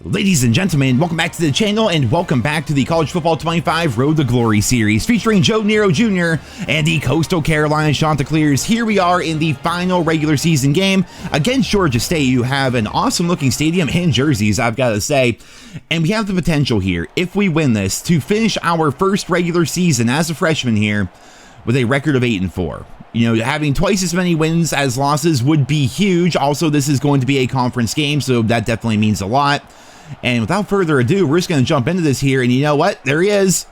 Ladies and gentlemen, welcome back to the channel and welcome back to the College Football 25 Road to Glory series featuring Joe Nero Jr. and the Coastal Carolina Chanticleers. Here we are in the final regular season game against Georgia State. You have an awesome looking stadium and jerseys, I've got to say. And we have the potential here, if we win this, to finish our first regular season as a freshman here with a record of 8-4. You know, having twice as many wins as losses would be huge. Also, this is going to be a conference game, so that definitely means a lot. And without further ado, we're just going to jump into this here. And you know what? There he is.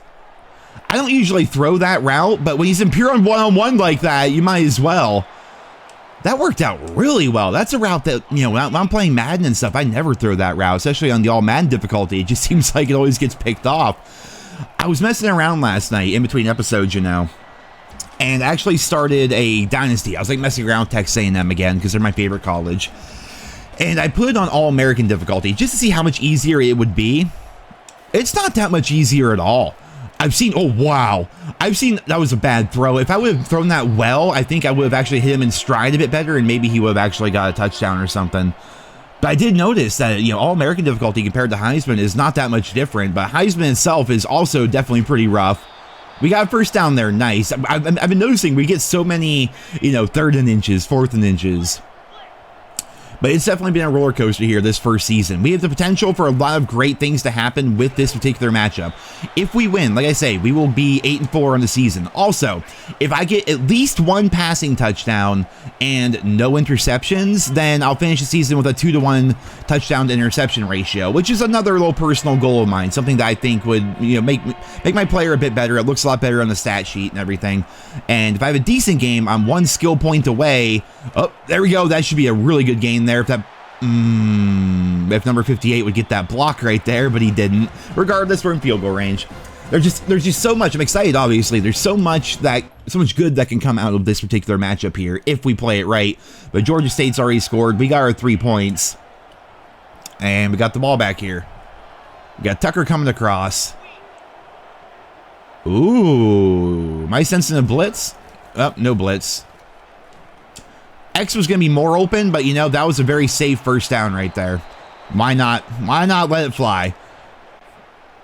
I don't usually throw that route, but when he's in pure one-on-one like that, you might as well. That worked out really well. That's a route that, you know, when I'm playing Madden and stuff, I never throw that route, especially on the all-Madden difficulty. It just seems like it always gets picked off. I was messing around last night in between episodes, you know, and actually started a dynasty. I was like messing around Texas A&M again because they're my favorite college. And I put it on all-American difficulty just to see how much easier it would be. It's not that much easier at all. I've seen, oh wow, I've seen that was a bad throw. If I would have thrown that well, I think I would have actually hit him in stride a bit better and maybe he would have actually got a touchdown or something. But I did notice that, you know, all-American difficulty compared to Heisman is not that much different, but Heisman itself is also definitely pretty rough. We got first down there, nice. I've been noticing we get so many, you know, 3rd and inches, 4th and inches. But it's definitely been a roller coaster here this first season. We have the potential for a lot of great things to happen with this particular matchup. If we win, like I say, we will be 8-4 on the season. Also, if I get at least one passing touchdown and no interceptions, then I'll finish the season with a 2-to-1 touchdown to interception ratio, which is another little personal goal of mine, something that I think would, you know, make my player a bit better. It looks a lot better on the stat sheet and everything. And if I have a decent game, I'm 1 skill point away. Oh, there we go. That should be a really good game there. If that, if number 58 would get that block right there, but he didn't. Regardless, we're in field goal range. There's just so much. I'm excited, obviously. There's so much good that can come out of this particular matchup here if we play it right. But Georgia State's already scored. We got our 3 points. And we got the ball back here. We got Tucker coming across. Ooh. Am I sensing a blitz? Oh, no blitz. X was going to be more open, but, you know, that was a very safe first down right there. Why not? Why not let it fly?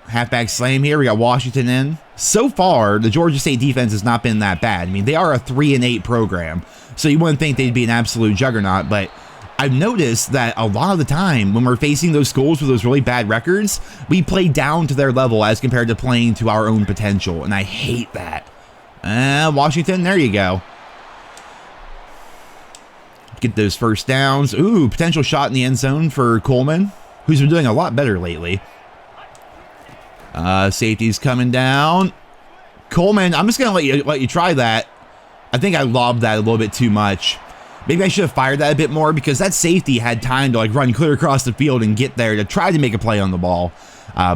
Halfback slam here. We got Washington in. So far, the Georgia State defense has not been that bad. I mean, they are a 3-8 program, so you wouldn't think they'd be an absolute juggernaut, but I've noticed that a lot of the time when we're facing those schools with those really bad records, we play down to their level as compared to playing to our own potential, and I hate that. Washington, there you go. Get those first downs. Ooh, potential shot in the end zone for Coleman, who's been doing a lot better lately. Safety's coming down. Coleman, I'm just going to let you try that. I think I lobbed that a little bit too much. Maybe I should have fired that a bit more because that safety had time to like run clear across the field and get there to try to make a play on the ball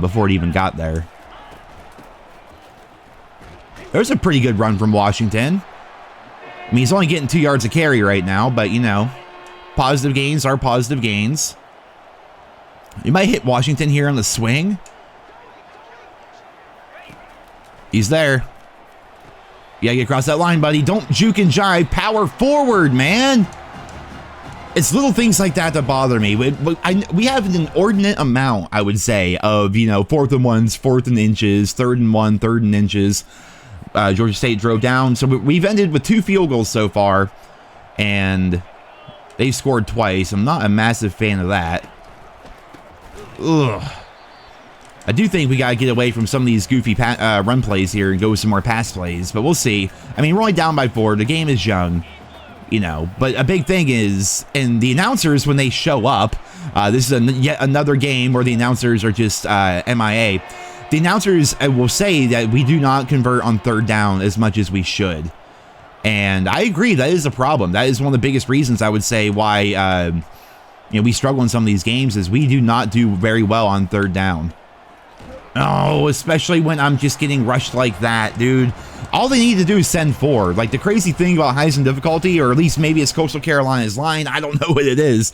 before it even got there. There's a pretty good run from Washington. I mean, he's only getting 2 yards a carry right now, but, you know, positive gains are positive gains. You might hit Washington here on the swing. He's there. You gotta get across that line, buddy. Don't juke and jive. Power forward, man. It's little things like that that bother me. We have an inordinate amount, I would say, of, you know, 4th and 1s, 4th and inches, 3rd and 1, 3rd and inches. Georgia State drove down. So we've ended with 2 field goals so far, and they've scored twice. I'm not a massive fan of that. Ugh. I do think we got to get away from some of these goofy run plays here and go with some more pass plays, but we'll see. I mean, we're only down by 4. The game is young, you know, but a big thing is, and the announcers, when they show up, this is yet another game where the announcers are just MIA. The announcers will say that we do not convert on 3rd down as much as we should. And I agree, that is a problem. That is one of the biggest reasons I would say why you know, we struggle in some of these games is we do not do very well on 3rd down. Oh, especially when I'm just getting rushed like that, dude. All they need to do is send 4. Like, the crazy thing about Heisman difficulty, or at least maybe it's Coastal Carolina's line, I don't know what it is,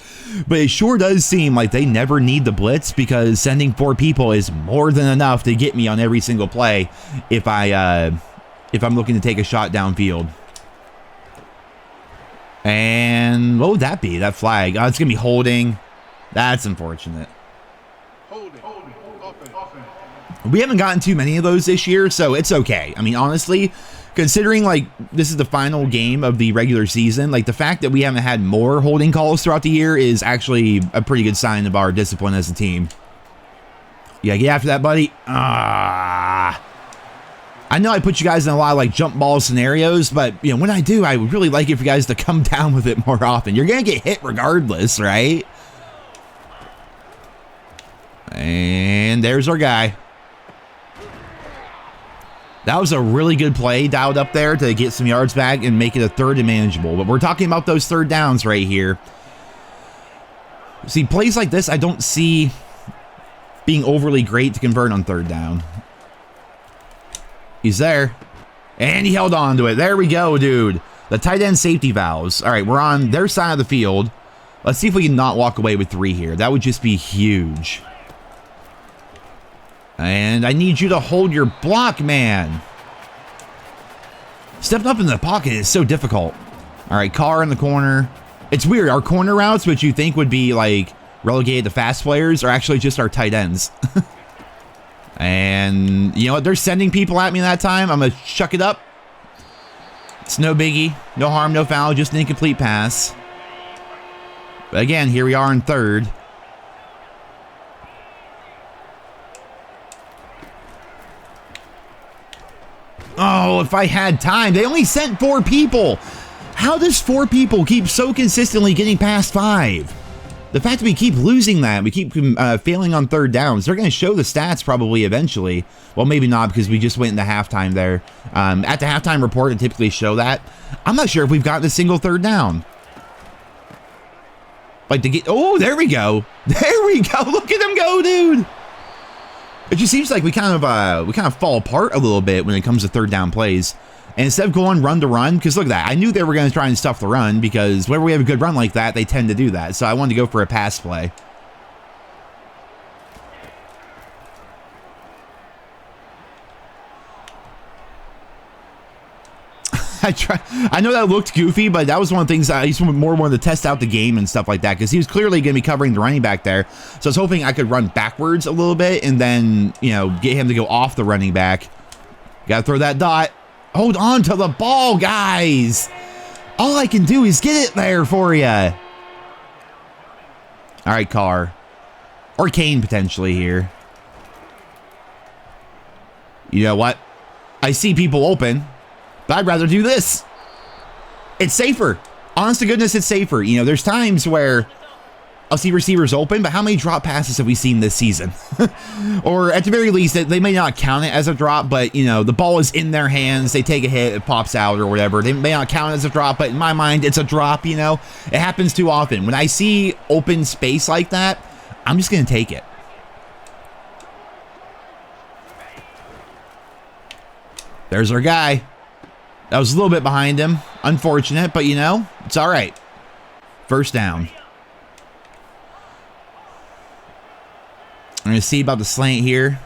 but it sure does seem like they never need the blitz because sending 4 people is more than enough to get me on every single play if I'm looking to take a shot downfield. And what would that be? That flag? Oh, it's gonna be holding. That's unfortunate. We haven't gotten too many of those this year, so it's okay. I mean, honestly, considering like this is the final game of the regular season, like the fact that we haven't had more holding calls throughout the year is actually a pretty good sign of our discipline as a team. Yeah, get after that, buddy. I know I put you guys in a lot of like jump ball scenarios, but you know, when I do, I would really like it for you guys to come down with it more often. You're gonna get hit regardless, right? And there's our guy. That was a really good play dialed up there to get some yards back and make it a third and manageable. But we're talking about those third downs right here. See, plays like this, I don't see being overly great to convert on third down. He's there. And he held on to it. There we go, dude. The tight end safety valves. All right, we're on their side of the field. Let's see if we can not walk away with 3 here. That would just be huge. And I need you to hold your block, man. Stepping up in the pocket is so difficult. All right, Carr in the corner. It's weird. Our corner routes, which you think would be like relegated to fast players, are actually just our tight ends. And you know what? They're sending people at me that time. I'm going to chuck it up. It's no biggie. No harm, no foul. Just an incomplete pass. But again, here we are in third. Oh, if I had time. They only sent 4 people. How does 4 people keep so consistently getting past 5? The fact that we keep losing that, we keep failing on third downs, they're going to show the stats probably eventually. Well, maybe not because we just went into halftime there. At the halftime report, it typically show that. I'm not sure if we've gotten a single third down. Like to get, oh, there we go. There we go. Look at him go, dude. It just seems like we kind of fall apart a little bit when it comes to third down plays. And instead of going run to run, because look at that, I knew they were going to try and stuff the run because whenever we have a good run like that, they tend to do that. So I wanted to go for a pass play. I know that looked goofy, but that was one of the things I used to more wanted to test out the game and stuff like that because he was clearly going to be covering the running back there. So I was hoping I could run backwards a little bit and then, you know, get him to go off the running back. Got to throw that dot. Hold on to the ball, guys. All I can do is get it there for you. All right, Carr. Or Kane potentially here. You know what? I see people open. But I'd rather do this. It's safer. Honest to goodness, it's safer. You know, there's times where I'll see receivers open, but how many drop passes have we seen this season? Or at the very least, they may not count it as a drop, but, you know, the ball is in their hands. They take a hit, it pops out or whatever. They may not count it as a drop, but in my mind, it's a drop, you know. It happens too often. When I see open space like that, I'm just going to take it. There's our guy. That was a little bit behind him. Unfortunate, but you know, it's all right. First down. I'm going to see about the slant here.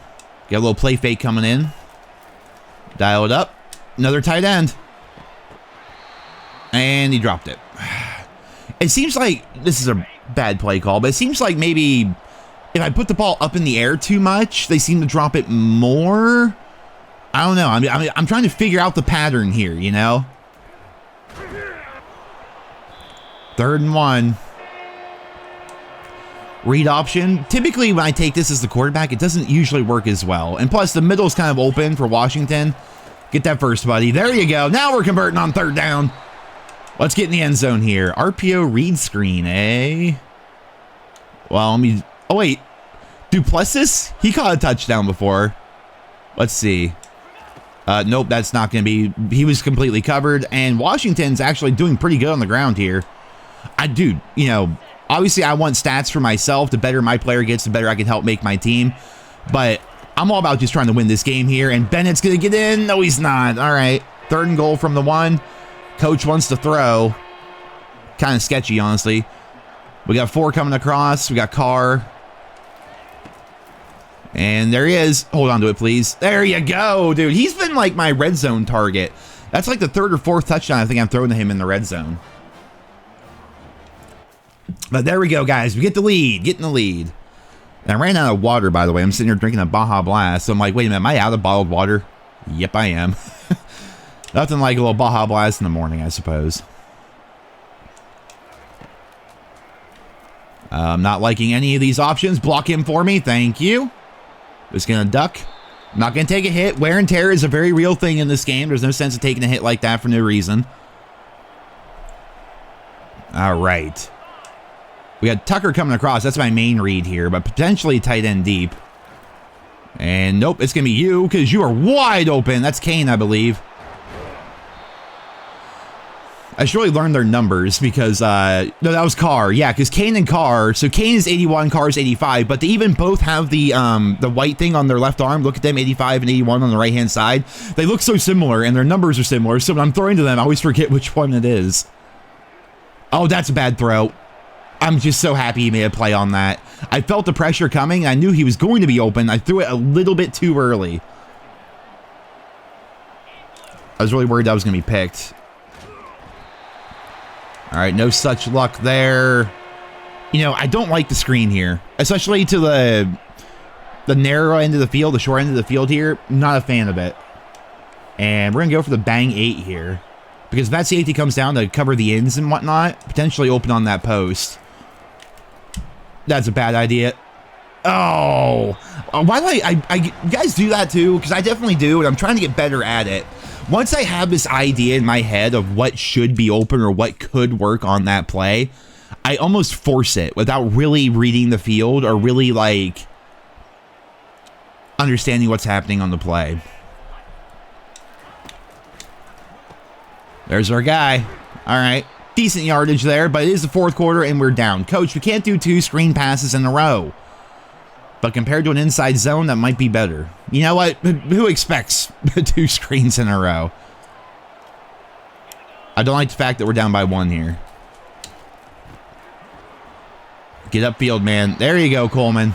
Got a little play fake coming in. Dial it up. Another tight end. And he dropped it. It seems like this is a bad play call, but it seems like maybe if I put the ball up in the air too much, they seem to drop it more. I don't know. I'm trying to figure out the pattern here, you know? 3rd and 1. Read option. Typically, when I take this as the quarterback, it doesn't usually work as well. And plus, the middle is kind of open for Washington. Get that first, buddy. There you go. Now we're converting on 3rd down. Let's get in the end zone here. RPO read screen, eh? Well, let me... Oh, wait. Duplessis? He caught a touchdown before. Let's see. Nope, that's not going to be... He was completely covered, and Washington's actually doing pretty good on the ground here. Dude, you know, obviously I want stats for myself. The better my player gets, the better I can help make my team. But I'm all about just trying to win this game here, and Bennett's going to get in. No, he's not. All right, 3rd and goal from the 1. Coach wants to throw. Kind of sketchy, honestly. We got 4 coming across. We got Carr. And there he is. Hold on to it, please. There you go, dude. He's been like my red zone target. That's like the 3rd or 4th touchdown I think I'm throwing to him in the red zone. But there we go, guys. We get the lead. Getting the lead. And I ran out of water, by the way. I'm sitting here drinking a Baja Blast. So I'm like, wait a minute, am I out of bottled water? Yep, I am. Nothing like a little Baja Blast in the morning, I suppose. I'm not liking any of these options. Block him for me. Thank you. Just going to duck. I'm not going to take a hit. Wear and tear is a very real thing in this game. There's no sense of taking a hit like that for no reason. All right. We got Tucker coming across. That's my main read here, but potentially tight end deep. And nope, it's going to be you because you are wide open. That's Kane, I believe. I should really learn their numbers because, no, that was Carr. Yeah, because Kane and Carr, so Kane is 81, Carr is 85, but they even both have the white thing on their left arm. Look at them, 85 and 81 on the right-hand side. They look so similar, and their numbers are similar, so when I'm throwing to them, I always forget which one it is. Oh, that's a bad throw. I'm just so happy he made a play on that. I felt the pressure coming. I knew he was going to be open. I threw it a little bit too early. I was really worried that was going to be picked. All right, no such luck there. You know, I don't like the screen here, especially to the narrow end of the field, the short end of the field here. Not a fan of it. And we're going to go for the bang 8 here. Because if that safety comes down to cover the ends and whatnot, potentially open on that post. That's a bad idea. Oh, why do you guys do that too? Because I definitely do, and I'm trying to get better at it. Once I have this idea in my head of what should be open or what could work on that play, I almost force it without really reading the field or really like understanding what's happening on the play. There's our guy. All right. Decent yardage there, but it is the fourth quarter and we're down. Coach, we can't do 2 screen passes in a row. But compared to an inside zone, that might be better. You know what? Who expects 2 screens in a row? I don't like the fact that we're down by 1 here. Get upfield, man. There you go, Coleman.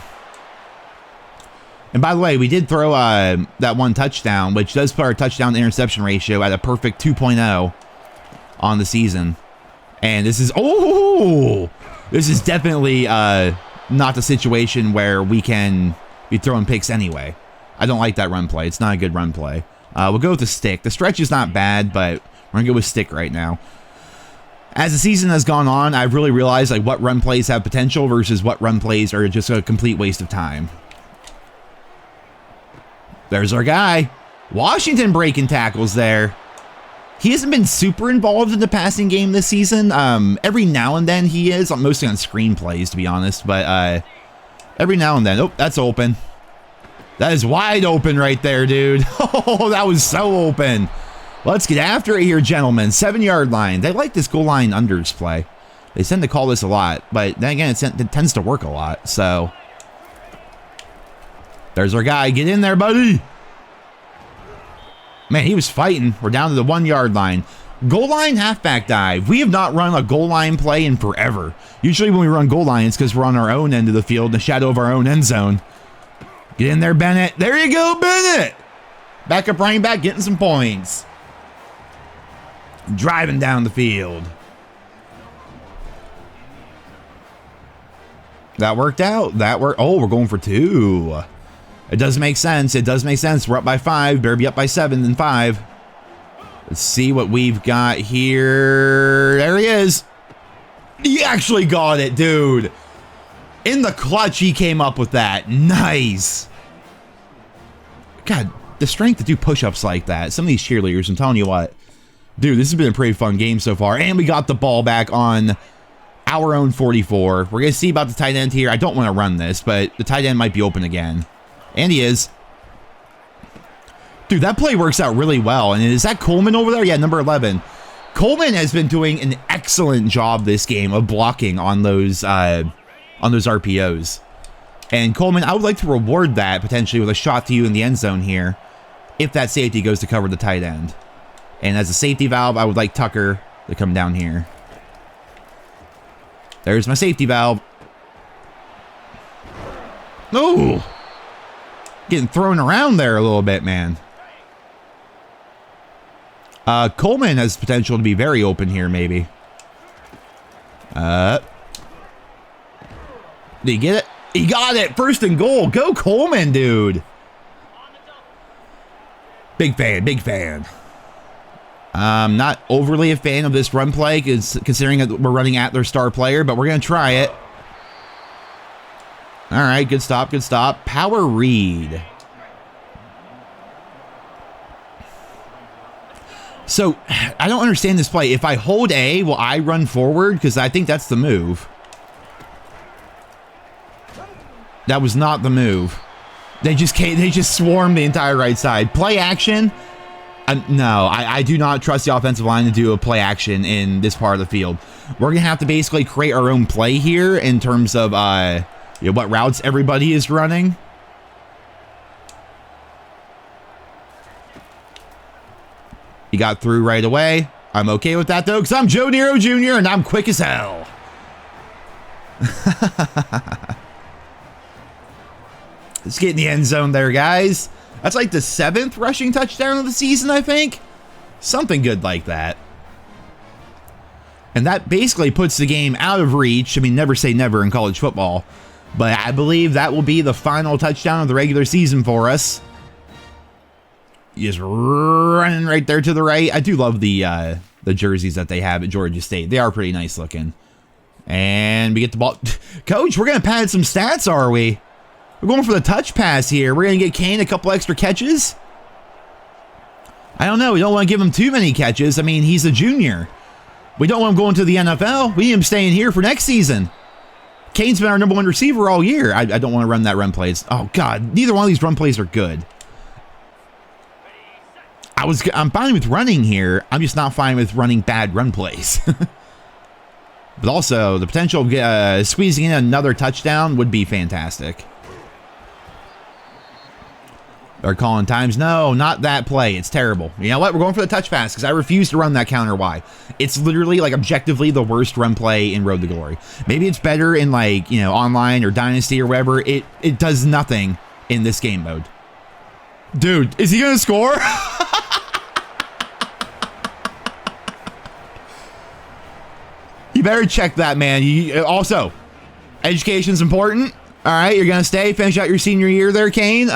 And by the way, we did throw that 1 touchdown, which does put our touchdown to interception ratio at a perfect 2.0 on the season. And this is, this is definitely not the situation where we can be throwing picks anyway. I don't like that run play. It's not a good run play. We'll go with the stick. The stretch is not bad, but we're going to go with stick right now. As the season has gone on, I've really realized like what run plays have potential versus what run plays are just a complete waste of time. There's our guy. Washington breaking tackles there. He hasn't been super involved in the passing game this season. Every now and then he is, mostly on screen plays, to be honest. But every now and then. Oh, that's open. That is wide open right there, dude. Oh, that was so open. Let's get after it here, gentlemen. 7-yard line. They like this goal line unders play. They tend to call this a lot. But then again, it tends to work a lot. So there's our guy. Get in there, buddy. Man, he was fighting. We're down to the 1-yard line. Goal line halfback dive. We have not run a goal line play in forever. Usually when we run goal line, it's because we're on our own end of the field, in the shadow of our own end zone. Get in there, Bennett. There you go, Bennett. Backup running back getting some points. Driving down the field. That worked out. Oh, we're going for 2. It does make sense. It does make sense. We're up by 5. Better be up by 7 than 5. Let's see what we've got here. There he is. He actually got it, dude. In the clutch, he came up with that. Nice. God, the strength to do push-ups like that. Some of these cheerleaders, I'm telling you what. Dude, this has been a pretty fun game so far. And we got the ball back on our own 44. We're going to see about the tight end here. I don't want to run this, but the tight end might be open again. And he is. Dude, that play works out really well. And is that Coleman over there? Yeah, number 11. Coleman has been doing an excellent job this game of blocking on those RPOs. And Coleman, I would like to reward that potentially with a shot to you in the end zone here if that safety goes to cover the tight end. And as a safety valve, I would like Tucker to come down here. There's my safety valve. Oh! Getting thrown around there a little bit, man. Coleman has potential to be very open here, maybe. Did he get it? He got it. First and goal. Go Coleman, dude. Big fan, big fan. I'm not overly a fan of this run play considering that we're running at their star player, but we're going to try it. All right, good stop, good stop. Power read. So, I don't understand this play. If I hold A, will I run forward? Because I think that's the move. That was not the move. They just swarmed the entire right side. Play action? No, I do not trust the offensive line to do a play action in this part of the field. We're going to have to basically create our own play here in terms of what routes everybody is running. He got through right away. I'm okay with that, though, because I'm Joe Nero Jr., and I'm quick as hell. Let's get in the end zone there, guys. That's like the 7th rushing touchdown of the season, I think. Something good like that. And that basically puts the game out of reach. I mean, never say never in college football. But I believe that will be the final touchdown of the regular season for us. Just running right there to the right. I do love the jerseys that they have at Georgia State. They are pretty nice looking. And we get the ball. Coach, we're going to pad some stats, are we? We're going for the touch pass here. We're going to get Kane a couple extra catches. I don't know. We don't want to give him too many catches. I mean, he's a junior. We don't want him going to the NFL. We need him staying here for next season. Kane's been our #1 receiver all year. I don't want to run that run plays. Oh, God. Neither one of these run plays are good. I'm fine with running here. I'm just not fine with running bad run plays. But also, the potential of squeezing in another touchdown would be fantastic. They're calling times. No, not that play. It's terrible. You know what? We're going for the touch pass because I refuse to run that counter Y. It's literally, like, objectively the worst run play in Road to Glory. Maybe it's better in, like, online or Dynasty or whatever. It does nothing in this game mode. Dude, is he going to score? You better check that, man. Also, education's important. All right, you're going to stay, finish out your senior year there, Kane.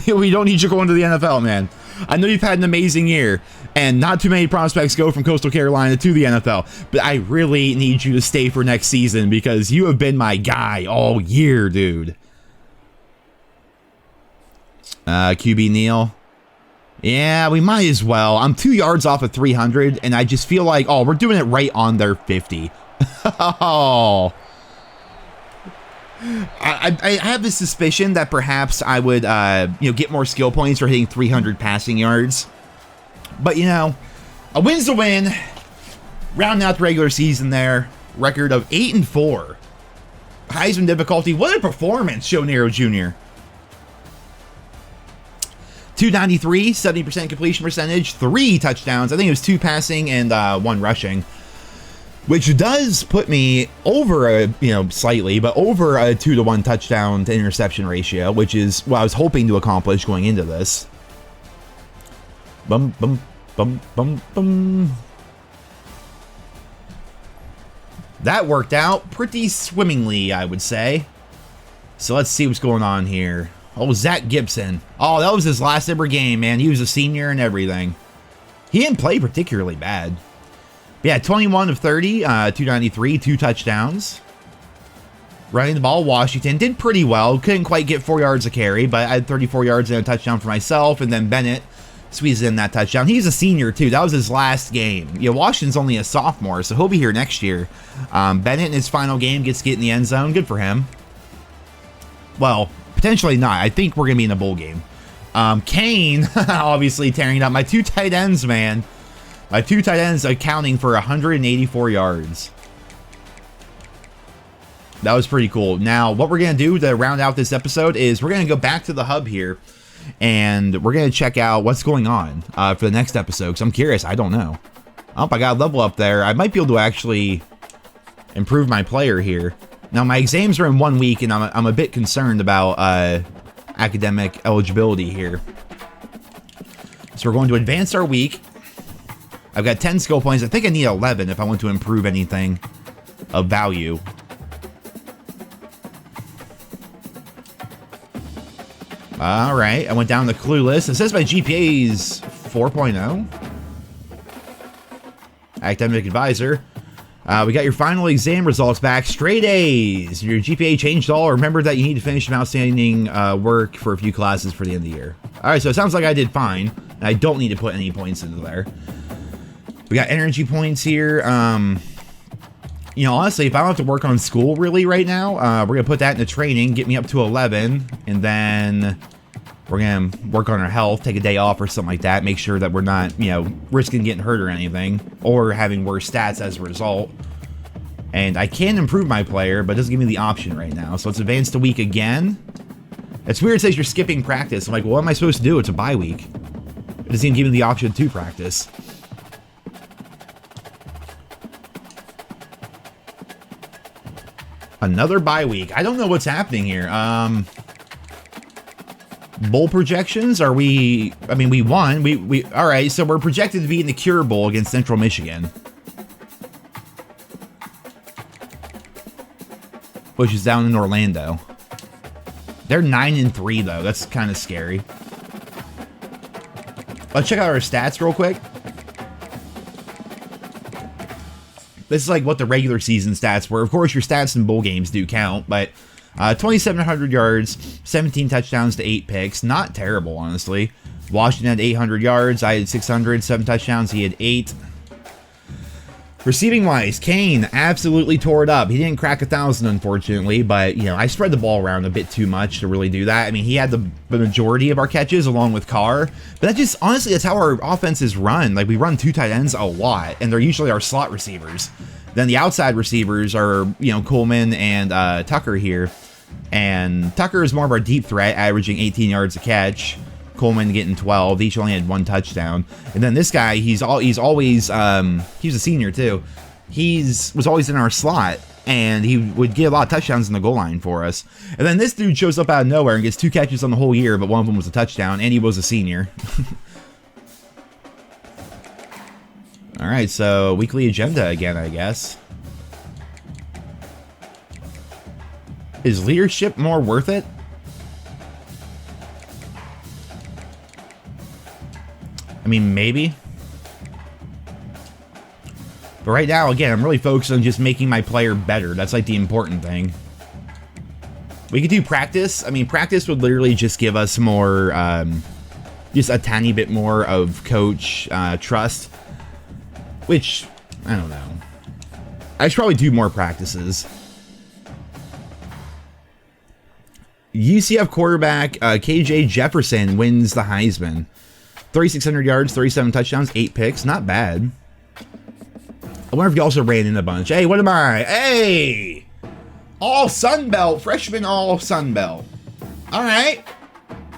We don't need you going to the NFL, man. I know you've had an amazing year, and not too many prospects go from Coastal Carolina to the NFL, but I really need you to stay for next season because you have been my guy all year, dude. QB Neal. Yeah, we might as well. I'm 2 yards off of 300, and I just feel like, we're doing it right on their 50. Oh. I have this suspicion that perhaps I would, get more skill points for hitting 300 passing yards. But, a win's a win. Rounding out the regular season there. Record of 8-4. Heisman difficulty. What a performance, Joe Nero Jr. 293, 70% completion percentage, 3 touchdowns. I think it was 2 passing and 1 rushing. Which does put me over slightly, but over a 2-to-1 touchdown to interception ratio, which is what I was hoping to accomplish going into this. Bum, bum, bum, bum, bum. That worked out pretty swimmingly, I would say. So let's see what's going on here. Oh, Zach Gibson. Oh, that was his last ever game, man. He was a senior and everything. He didn't play particularly bad. Yeah, 21 of 30, 293, 2 touchdowns. Running the ball, Washington did pretty well. Couldn't quite get 4 yards a carry, but I had 34 yards and a touchdown for myself, and then Bennett squeezed in that touchdown. He's a senior, too. That was his last game. Yeah, Washington's only a sophomore, so he'll be here next year. Bennett in his final game gets to get in the end zone. Good for him. Well, potentially not. I think we're going to be in a bowl game. Kane, obviously tearing it up. My 2 tight ends, man. My 2 tight ends accounting for 184 yards. That was pretty cool. Now, what we're going to do to round out this episode is we're going to go back to the hub here, and we're going to check out what's going on for the next episode, because I'm curious. I don't know. Oh, I got a level up there. I might be able to actually improve my player here. Now, my exams are in 1 week, and I'm a bit concerned about academic eligibility here. So we're going to advance our week. I've got 10 skill points. I think I need 11 if I want to improve anything of value. All right, I went down the clueless. It says my GPA is 4.0. Academic advisor. We got your final exam results back. Straight A's. Your GPA changed at all. Remember that you need to finish some outstanding work for a few classes for the end of the year. All right, so it sounds like I did fine. And I don't need to put any points into there. We got energy points here. You know, honestly, if I don't have to work on school really right now, we're going to put that into training, get me up to 11, and then we're going to work on our health, take a day off or something like that, make sure that we're not, you know, risking getting hurt or anything, or having worse stats as a result. And I can improve my player, but it doesn't give me the option right now. So let's advance the week again. It's weird it says you're skipping practice. I'm like, well, what am I supposed to do? It's a bye week. It doesn't even give me the option to practice. Another bye week. I don't know what's happening here. Bowl projections? Are we... I mean, we won. We all right, so we're projected to be in the Cure Bowl against Central Michigan. Which is down in Orlando. They're 9-3, though. That's kind of scary. Let's check out our stats real quick. This is like what the regular season stats were. Of course, your stats in bowl games do count, but 2,700 yards, 17 touchdowns to 8 picks. Not terrible, honestly. Washington had 800 yards. I had 600, 7 touchdowns. He had 8. Receiving-wise, Kane absolutely tore it up. He didn't crack 1,000, unfortunately, but, you know, I spread the ball around a bit too much to really do that. I mean, he had the majority of our catches along with Carr, but that just, honestly, that's how our offenses run. Like, we run 2 tight ends a lot, and they're usually our slot receivers. Then the outside receivers are, you know, Coleman and Tucker here, and Tucker is more of our deep threat, averaging 18 yards a catch. Coleman getting 12. Each only had 1 touchdown. And then this guy, he's always he was a senior too. Was always in our slot, and he would get a lot of touchdowns in the goal line for us. And then this dude shows up out of nowhere and gets 2 catches on the whole year, but one of them was a touchdown, and he was a senior. All right, so weekly agenda again, I guess. Is leadership more worth it? I mean, maybe. But right now, again, I'm really focused on just making my player better. That's like the important thing. We could do practice. I mean, practice would literally just give us more, just a tiny bit more of coach trust. Which, I don't know. I should probably do more practices. UCF quarterback KJ Jefferson wins the Heisman. 3,600 yards, 37 touchdowns, 8 picks. Not bad. I wonder if you also ran in a bunch. Hey, what am I? Hey! All Sunbelt. Freshman all Sunbelt. All right.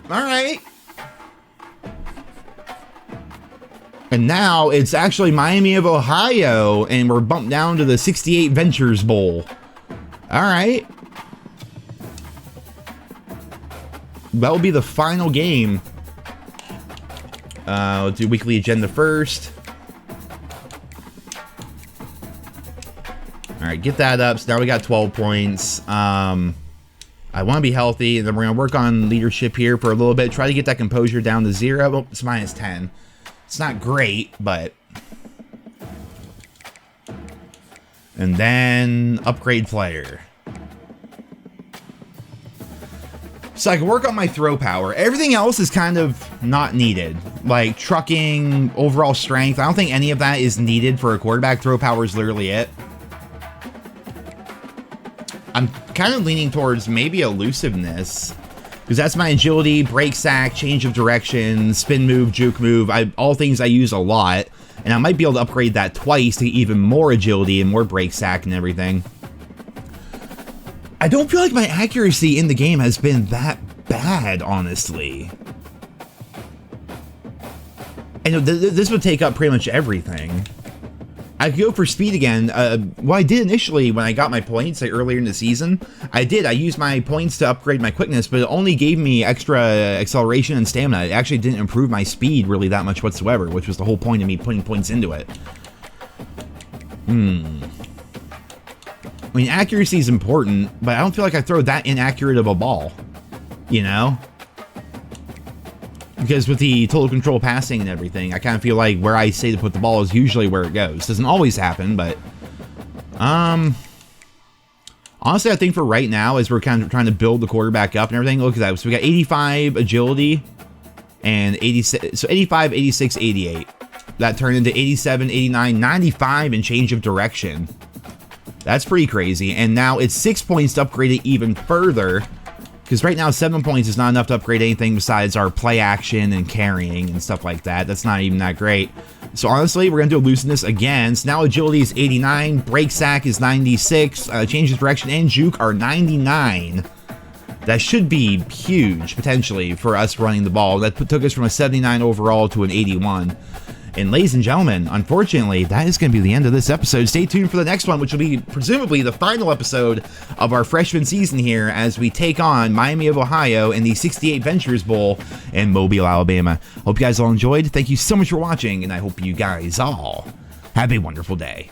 All right. And now it's actually Miami of Ohio, and we're bumped down to the 68 Ventures Bowl. All right. That will be the final game. Let's do weekly agenda first. All right, get that up. So now we got 12 points. I want to be healthy, and then we're going to work on leadership here for a little bit. Try to get that composure down to 0. Oh, it's minus 10. It's not great, but... And then upgrade player. So I can work on my throw power. Everything else is kind of not needed. Like trucking, overall strength. I don't think any of that is needed for a quarterback. Throw power is literally it. I'm kind of leaning towards maybe elusiveness, because that's my agility, break sack, change of direction, spin move, juke move. All things I use a lot. And I might be able to upgrade that twice to even more agility and more break sack and everything. I don't feel like my accuracy in the game has been that bad, honestly. And this would take up pretty much everything. I could go for speed again. What I did initially when I got my points earlier in the season, I used my points to upgrade my quickness, but it only gave me extra acceleration and stamina. It actually didn't improve my speed really that much whatsoever, which was the whole point of me putting points into it. I mean, accuracy is important, but I don't feel like I throw that inaccurate of a ball, you know? Because with the total control passing and everything, I kind of feel like where I say to put the ball is usually where it goes. Doesn't always happen, but honestly, I think for right now, as we're kind of trying to build the quarterback up and everything, look at that. So we got 85 agility and 86, so 85, 86, 88. That turned into 87, 89, 95 and change of direction. That's pretty crazy. And now it's 6 points to upgrade it even further. Because right now, 7 points is not enough to upgrade anything besides our play action and carrying and stuff like that. That's not even that great. So honestly, we're going to do elusiveness again. So now agility is 89, break sack is 96, change of direction and juke are 99. That should be huge, potentially, for us running the ball. That took us from a 79 overall to an 81. And ladies and gentlemen, unfortunately, that is going to be the end of this episode. Stay tuned for the next one, which will be presumably the final episode of our freshman season here as we take on Miami of Ohio in the 68 Ventures Bowl in Mobile, Alabama. Hope you guys all enjoyed. Thank you so much for watching, and I hope you guys all have a wonderful day.